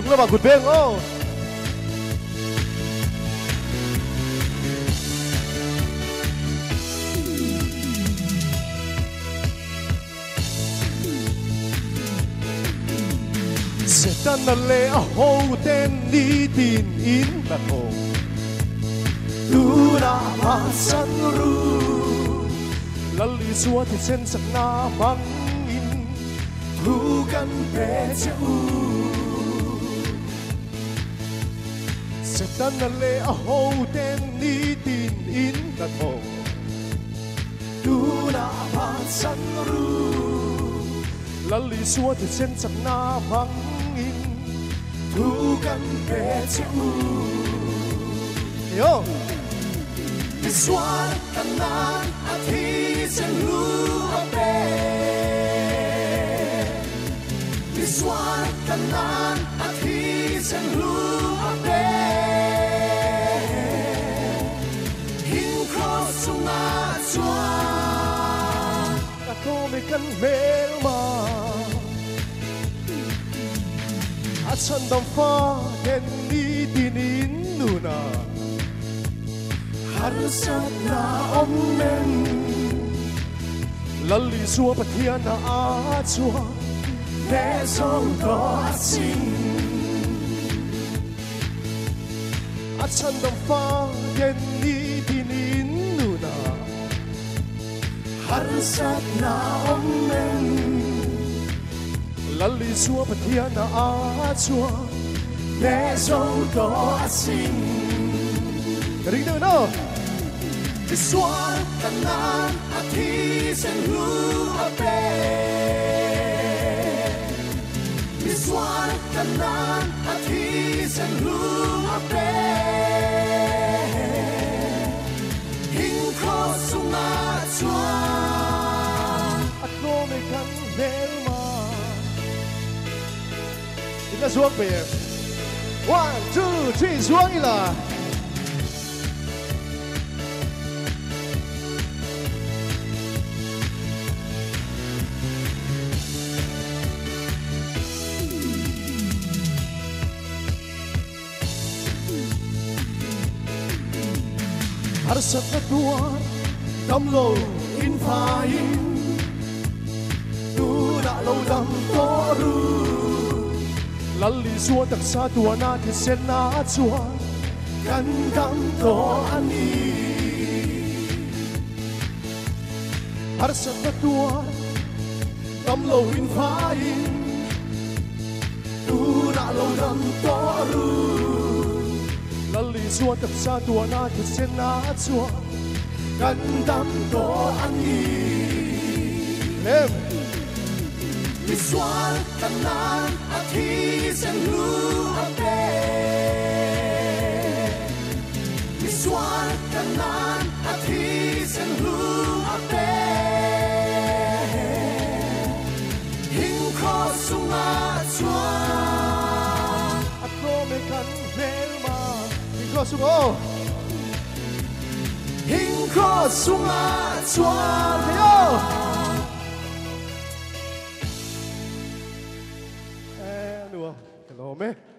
sung la ba gut beng oh sẽ tan là lệ hậu tên đi tin in là hồ tu na ma san ru lali suat thì sen sắc na mang in thuกันpe cheu sẽ tan là lệ hậu tên đi tin in là hồ tu na ma san ru lali suat thì sen sắc na mang thuกันpe cheu yo cái xóa tan nan a thi sen lu a pe cái xóa tan nan a thi sen lu a pe hin cross sunga chua a to me kan mel ma a chan dam fa den ni dinin nuna har sat na om men lali suwa pathian na a chua le song ko sing a chan dam fa den ni dinin nuna har sat na om men lali suwa pathian na a chua le song ko sing ring do no cái xóa tan nan a thi sen lu a pe cái xóa tan nan a thi sen lu a pe hin cross sunga chua at no me kan mel ma ila xuống về 1, 2, 3 xuống ila har sat na tuar dam lo in pha in tu na lo dam to ru lali suwa tak sa tua na thì sen na chua kan dam to ani har sat na tuar dam lo in pha in tu na lo dam to ru lali suwa tak sa tua na thì sen na chua kan dam to ani lem mi swal tan nan a thi sen lu a pe mi swal tan nan a thi sen lu a pe hin cross sunga chua at no me kan mel ma hin cross sunga hin cross sunga chua yo hello me